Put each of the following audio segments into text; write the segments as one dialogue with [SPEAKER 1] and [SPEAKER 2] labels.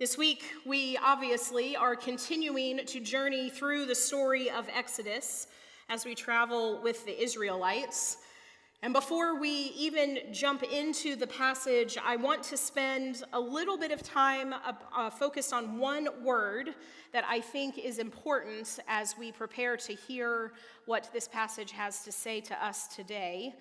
[SPEAKER 1] This week, we obviously are continuing to journey through the story of Exodus as we travel with the Israelites. And before we even jump into the passage, I want to spend a little bit of time focused on one word that I think is important as we prepare to hear what this passage has to say to us today.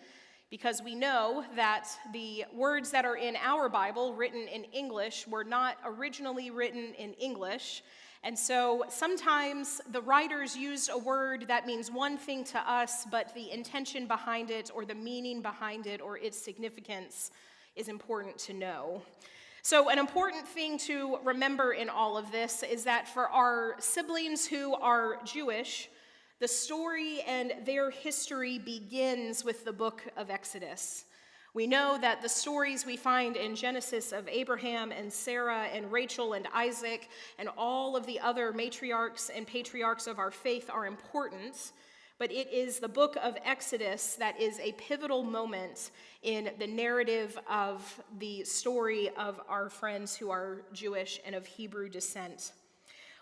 [SPEAKER 1] Because we know that the words that are in our Bible, written in English, were not originally written in English. And so sometimes the writers used a word that means one thing to us, but the intention behind it or the meaning behind it or its significance is important to know. So an important thing to remember in all of this is that for our siblings who are Jewish, the story and their history begins with the book of Exodus. We know that the stories we find in Genesis of Abraham and Sarah and Rachel and Isaac and all of the other matriarchs and patriarchs of our faith are important, but it is the book of Exodus that is a pivotal moment in the narrative of the story of our friends who are Jewish and of Hebrew descent.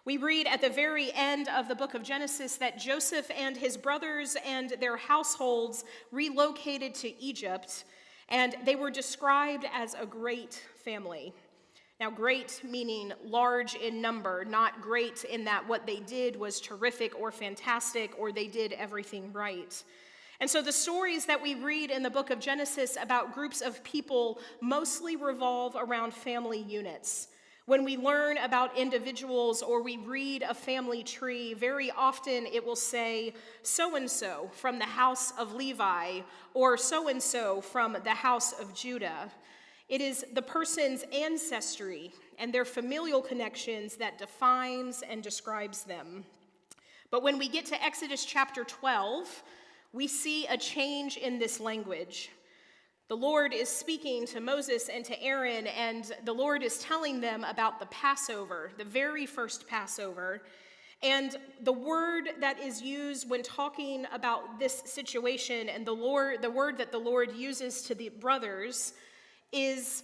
[SPEAKER 1] We read at the very end of the book of Genesis that Joseph and his brothers and their households relocated to Egypt, and they were described as a great family. Now, great meaning large in number, not great in that what they did was terrific or fantastic or they did everything right. And so the stories that we read in the book of Genesis about groups of people mostly revolve around family units. When we learn about individuals or we read a family tree, very often it will say so-and-so from the house of Levi or so-and-so from the house of Judah. It is the person's ancestry and their familial connections that defines and describes them. But when we get to Exodus chapter 12, we see a change in this language. The Lord is speaking to Moses and to Aaron, and the Lord is telling them about the Passover, the very first Passover. And the word that is used when talking about this situation and the word that the Lord uses to the brothers is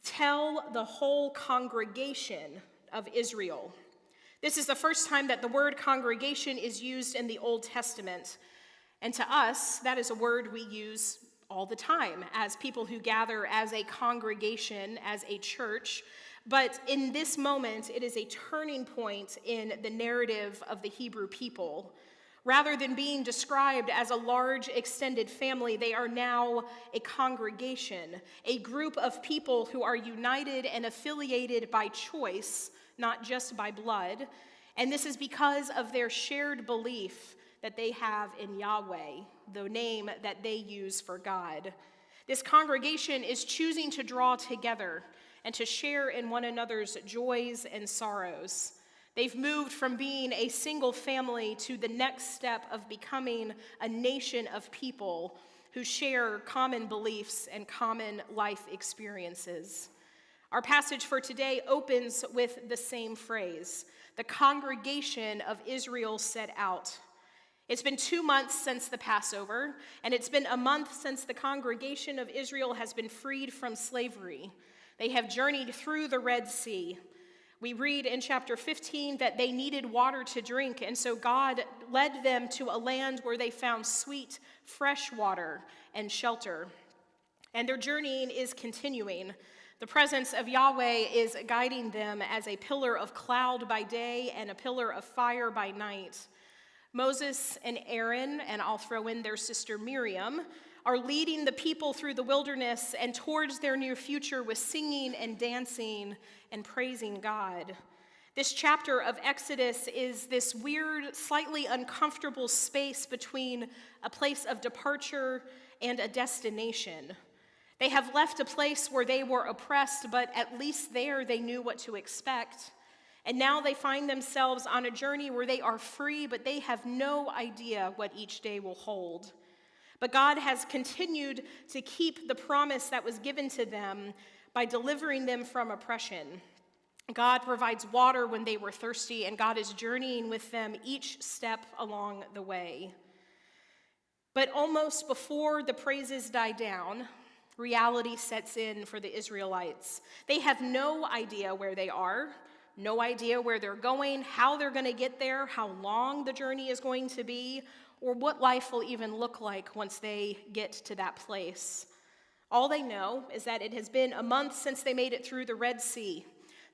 [SPEAKER 1] tell the whole congregation of Israel. This is the first time that the word congregation is used in the Old Testament. And to us, that is a word we use all the time as people who gather as a congregation, as a church. But in this moment, it is a turning point in the narrative of the Hebrew people. Rather than being described as a large extended family, they are now a congregation, a group of people who are united and affiliated by choice, not just by blood. And this is because of their shared belief that they have in Yahweh, the name that they use for God. This congregation is choosing to draw together and to share in one another's joys and sorrows. They've moved from being a single family to the next step of becoming a nation of people who share common beliefs and common life experiences. Our passage for today opens with the same phrase: the congregation of Israel set out. It's been 2 months since the Passover, and it's been a month since the congregation of Israel has been freed from slavery. They have journeyed through the Red Sea. We read in chapter 15 that they needed water to drink, and so God led them to a land where they found sweet, fresh water and shelter. And their journeying is continuing. The presence of Yahweh is guiding them as a pillar of cloud by day and a pillar of fire by night. Moses and Aaron, and I'll throw in their sister Miriam, are leading the people through the wilderness and towards their near future with singing and dancing and praising God. This chapter of Exodus is this weird, slightly uncomfortable space between a place of departure and a destination. They have left a place where they were oppressed, but at least there they knew what to expect. And now they find themselves on a journey where they are free, but they have no idea what each day will hold. But God has continued to keep the promise that was given to them by delivering them from oppression. God provides water when they were thirsty, and God is journeying with them each step along the way. But almost before the praises die down, Reality sets in for the Israelites. They have no idea where they are, no idea where they're going, how they're going to get there, how long the journey is going to be, or what life will even look like once they get to that place. All they know is that it has been a month since they made it through the Red Sea.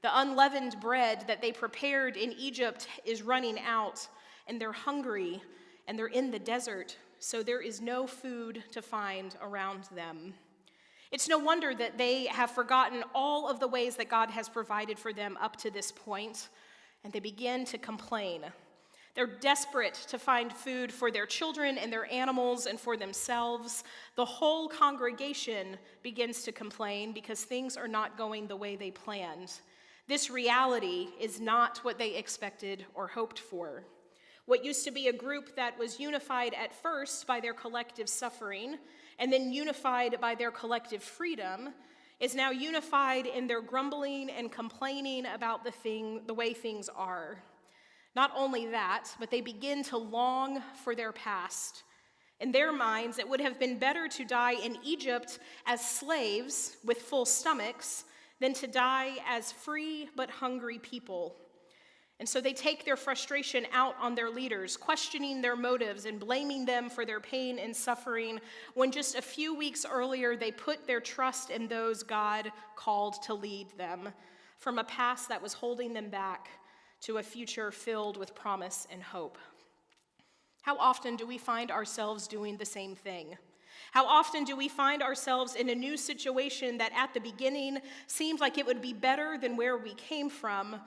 [SPEAKER 1] The unleavened bread that they prepared in Egypt is running out, and they're hungry, and they're in the desert, so there is no food to find around them. It's no wonder that they have forgotten all of the ways that God has provided for them up to this point, and they begin to complain. They're desperate to find food for their children and their animals and for themselves. The whole congregation begins to complain because things are not going the way they planned. This reality is not what they expected or hoped for. What used to be a group that was unified at first by their collective suffering and then unified by their collective freedom is now unified in their grumbling and complaining about the way things are. Not only that, but they begin to long for their past. In their minds, it would have been better to die in Egypt as slaves with full stomachs than to die as free but hungry people. And so they take their frustration out on their leaders, questioning their motives and blaming them for their pain and suffering, when just a few weeks earlier they put their trust in those God called to lead them, from a past that was holding them back to a future filled with promise and hope. How often do we find ourselves doing the same thing? How often do we find ourselves in a new situation that at the beginning seemed like it would be better than where we came from,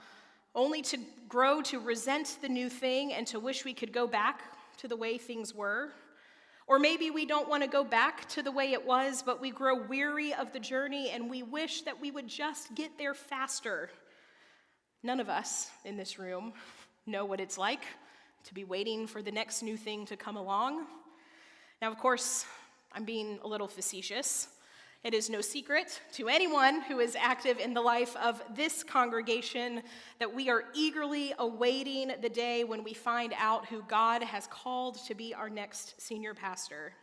[SPEAKER 1] only to grow to resent the new thing and to wish we could go back to the way things were? Or maybe we don't want to go back to the way it was, but we grow weary of the journey and we wish that we would just get there faster. None of us in this room know what it's like to be waiting for the next new thing to come along. Now, of course, I'm being a little facetious. It is no secret to anyone who is active in the life of this congregation that we are eagerly awaiting the day when we find out who God has called to be our next senior pastor.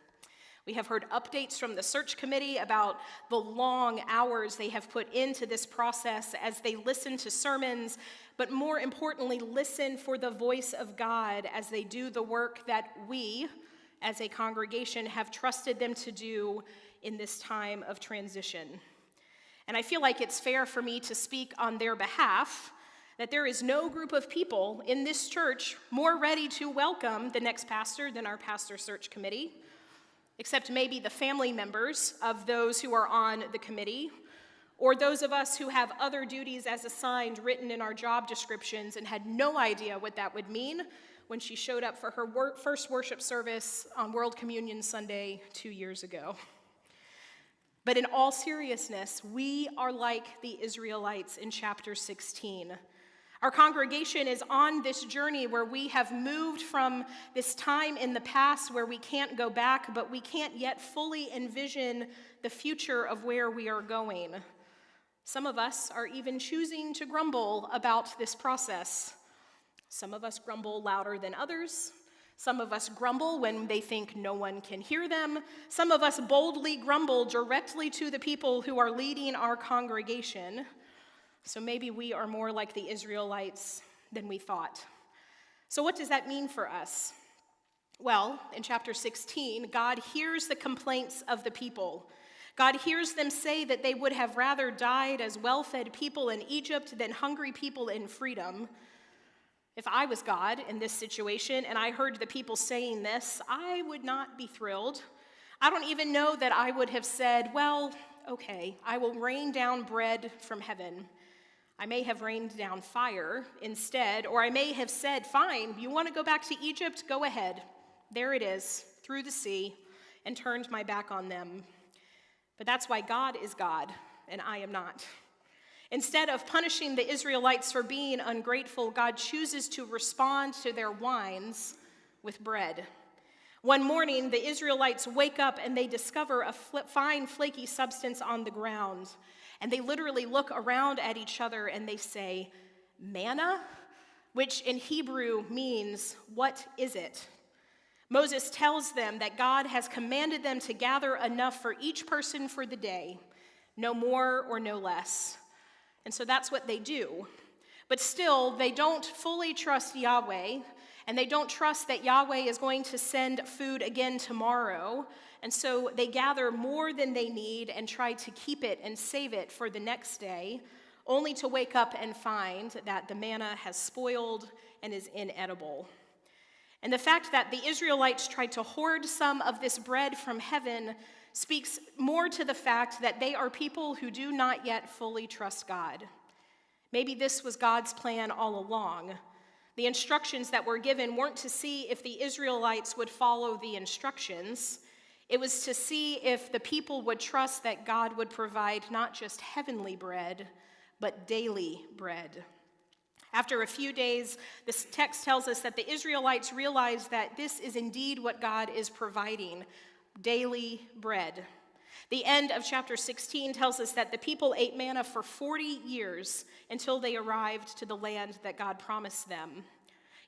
[SPEAKER 1] We have heard updates from the search committee about the long hours they have put into this process as they listen to sermons, but more importantly, listen for the voice of God as they do the work that we, as a congregation, have trusted them to do in this time of transition. And I feel like it's fair for me to speak on their behalf that there is no group of people in this church more ready to welcome the next pastor than our pastor search committee, except maybe the family members of those who are on the committee, or those of us who have other duties as assigned written in our job descriptions and had no idea what that would mean when she showed up for her first worship service on World Communion Sunday 2 years ago. But in all seriousness, we are like the Israelites in chapter 16. Our congregation is on this journey where we have moved from this time in the past where we can't go back, but we can't yet fully envision the future of where we are going. Some of us are even choosing to grumble about this process. Some of us grumble louder than others. Some of us grumble when they think no one can hear them. Some of us boldly grumble directly to the people who are leading our congregation. So maybe we are more like the Israelites than we thought. So what does that mean for us? Well, in chapter 16, God hears the complaints of the people. God hears them say that they would have rather died as well-fed people in Egypt than hungry people in freedom. If I was God in this situation and I heard the people saying this, I would not be thrilled. I don't even know that I would have said, well, okay, I will rain down bread from heaven. I may have rained down fire instead, or I may have said, fine, you want to go back to Egypt? Go ahead. There it is, through the sea, and turned my back on them. But that's why God is God, and I am not. Instead of punishing the Israelites for being ungrateful, God chooses to respond to their whines with bread. One morning, the Israelites wake up and they discover a fine, flaky substance on the ground. And they literally look around at each other and they say, manna, which in Hebrew means, what is it? Moses tells them that God has commanded them to gather enough for each person for the day, no more or no less. And so that's what they do. But still, they don't fully trust Yahweh, and they don't trust that Yahweh is going to send food again tomorrow. And so they gather more than they need and try to keep it and save it for the next day, only to wake up and find that the manna has spoiled and is inedible. And the fact that the Israelites tried to hoard some of this bread from heaven speaks more to the fact that they are people who do not yet fully trust God. Maybe this was God's plan all along. The instructions that were given weren't to see if the Israelites would follow the instructions. It was to see if the people would trust that God would provide not just heavenly bread, but daily bread. After a few days, this text tells us that the Israelites realized that this is indeed what God is providing, daily bread. The end of chapter 16 tells us that the people ate manna for 40 years until they arrived to the land that God promised them.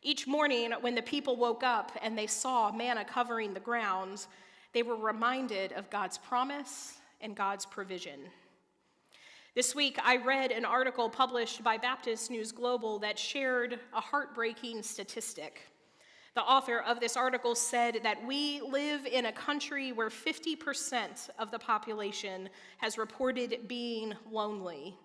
[SPEAKER 1] Each morning, when the people woke up and they saw manna covering the ground, they were reminded of God's promise and God's provision. This week, I read an article published by Baptist News Global that shared a heartbreaking statistic. The author of this article said that we live in a country where 50% of the population has reported being lonely.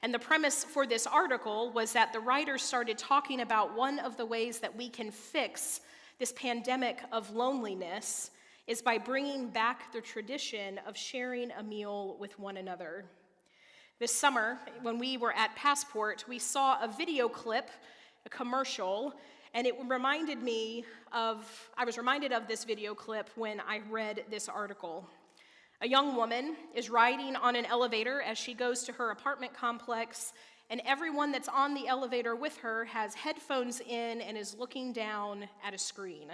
[SPEAKER 1] And the premise for this article was that the writer started talking about one of the ways that we can fix this pandemic of loneliness is by bringing back the tradition of sharing a meal with one another. This summer, when we were at Passport, we saw a video clip, a commercial, and I was reminded of this video clip when I read this article. A young woman is riding on an elevator as she goes to her apartment complex, and everyone that's on the elevator with her has headphones in and is looking down at a screen.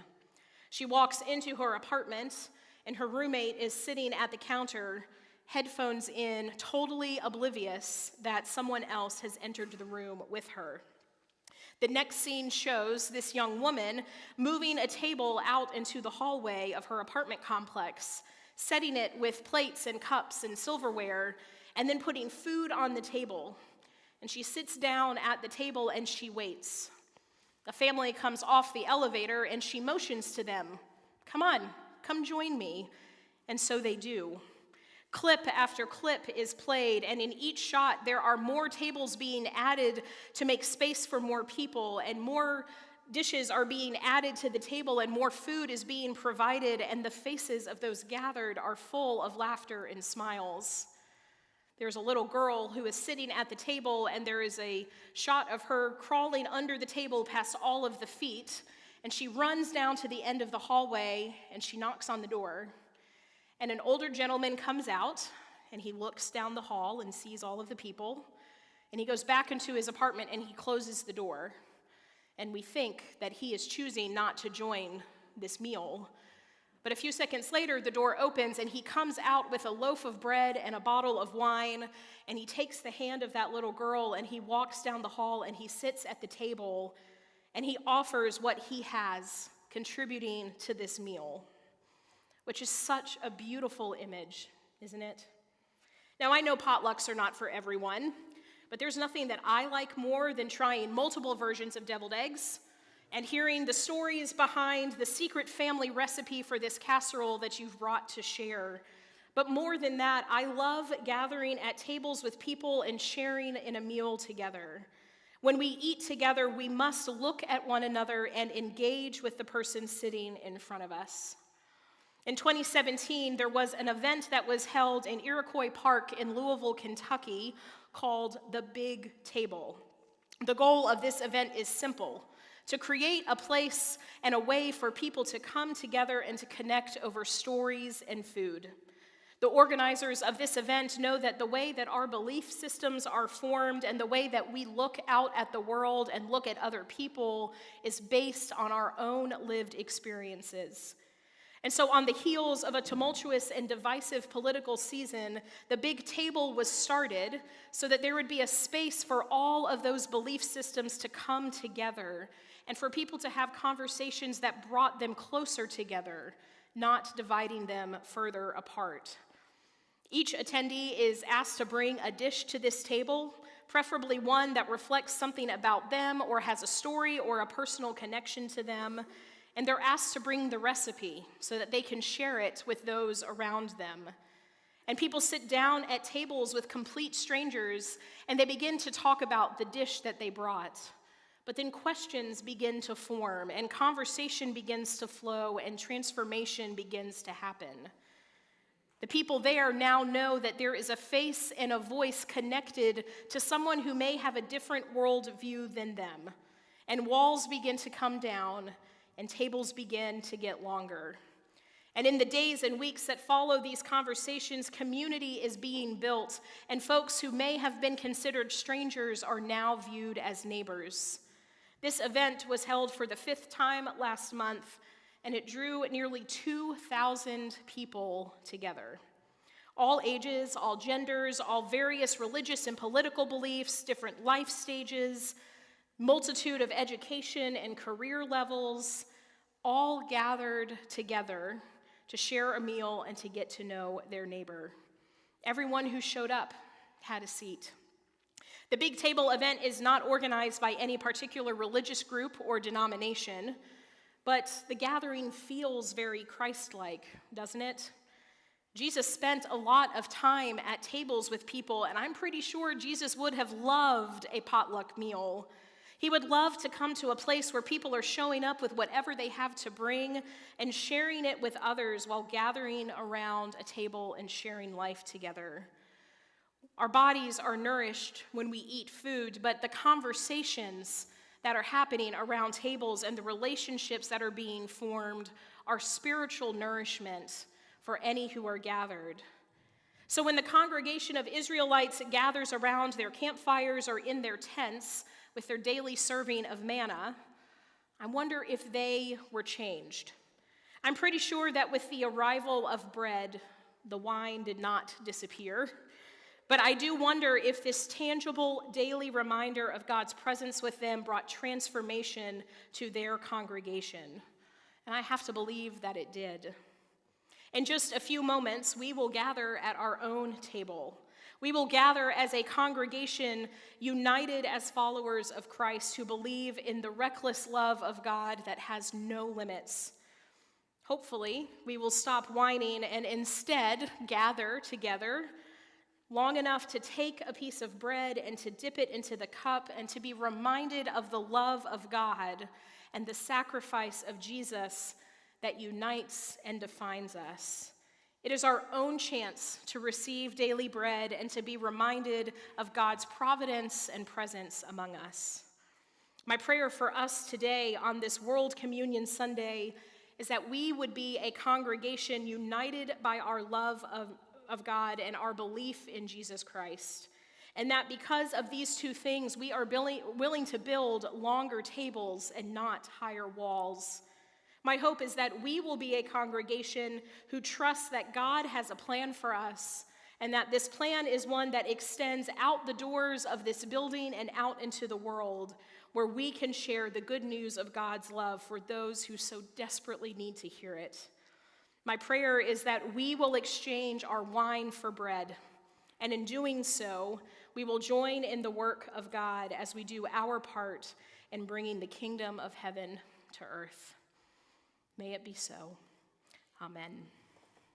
[SPEAKER 1] She walks into her apartment, and her roommate is sitting at the counter, headphones in, totally oblivious that someone else has entered the room with her. The next scene shows this young woman moving a table out into the hallway of her apartment complex, setting it with plates and cups and silverware, and then putting food on the table. And she sits down at the table and she waits. A family comes off the elevator and she motions to them, "Come on, come join me." And so they do. Clip after clip is played, and in each shot, there are more tables being added to make space for more people, and more dishes are being added to the table, and more food is being provided, and the faces of those gathered are full of laughter and smiles. There's a little girl who is sitting at the table, and there is a shot of her crawling under the table past all of the feet, and she runs down to the end of the hallway, and she knocks on the door. And an older gentleman comes out, and he looks down the hall and sees all of the people, and he goes back into his apartment and he closes the door. And we think that he is choosing not to join this meal. But a few seconds later, the door opens and he comes out with a loaf of bread and a bottle of wine, and he takes the hand of that little girl and he walks down the hall and he sits at the table and he offers what he has, contributing to this meal. Which is such a beautiful image, isn't it? Now, I know potlucks are not for everyone, but there's nothing that I like more than trying multiple versions of deviled eggs and hearing the stories behind the secret family recipe for this casserole that you've brought to share. But more than that, I love gathering at tables with people and sharing in a meal together. When we eat together, we must look at one another and engage with the person sitting in front of us. In 2017, there was an event that was held in Iroquois Park in Louisville, Kentucky, called the Big Table. The goal of this event is simple: to create a place and a way for people to come together and to connect over stories and food. The organizers of this event know that the way that our belief systems are formed and the way that we look out at the world and look at other people is based on our own lived experiences. And so on the heels of a tumultuous and divisive political season, the Big Table was started so that there would be a space for all of those belief systems to come together and for people to have conversations that brought them closer together, not dividing them further apart. Each attendee is asked to bring a dish to this table, preferably one that reflects something about them or has a story or a personal connection to them, and they're asked to bring the recipe so that they can share it with those around them. And people sit down at tables with complete strangers, and they begin to talk about the dish that they brought. But then questions begin to form, and conversation begins to flow, and transformation begins to happen. The people there now know that there is a face and a voice connected to someone who may have a different worldview than them. And walls begin to come down, and tables begin to get longer. And in the days and weeks that follow these conversations, community is being built, and folks who may have been considered strangers are now viewed as neighbors. This event was held for the 5th time last month, and it drew nearly 2,000 people together. All ages, all genders, all various religious and political beliefs, different life stages, multitude of education and career levels, all gathered together to share a meal and to get to know their neighbor. Everyone who showed up had a seat. The Big Table event is not organized by any particular religious group or denomination, but the gathering feels very Christ-like, doesn't it? Jesus spent a lot of time at tables with people, and I'm pretty sure Jesus would have loved a potluck meal. He would love to come to a place where people are showing up with whatever they have to bring and sharing it with others while gathering around a table and sharing life together. Our bodies are nourished when we eat food, but the conversations that are happening around tables and the relationships that are being formed are spiritual nourishment for any who are gathered. So when the congregation of Israelites gathers around their campfires or in their tents with their daily serving of manna, I wonder if they were changed. I'm pretty sure that with the arrival of bread, the wine did not disappear. But I do wonder if this tangible daily reminder of God's presence with them brought transformation to their congregation. And I have to believe that it did. In just a few moments, we will gather at our own table. We will gather as a congregation united as followers of Christ who believe in the reckless love of God that has no limits. Hopefully, we will stop whining and instead gather together long enough to take a piece of bread and to dip it into the cup and to be reminded of the love of God and the sacrifice of Jesus that unites and defines us. It is our own chance to receive daily bread and to be reminded of God's providence and presence among us. My prayer for us today on this World Communion Sunday is that we would be a congregation united by our love of God and our belief in Jesus Christ, and that because of these two things, we are willing to build longer tables and not higher walls. My hope is that we will be a congregation who trusts that God has a plan for us, and that this plan is one that extends out the doors of this building and out into the world, where we can share the good news of God's love for those who so desperately need to hear it. My prayer is that we will exchange our wine for bread, and in doing so, we will join in the work of God as we do our part in bringing the kingdom of heaven to earth. May it be so. Amen.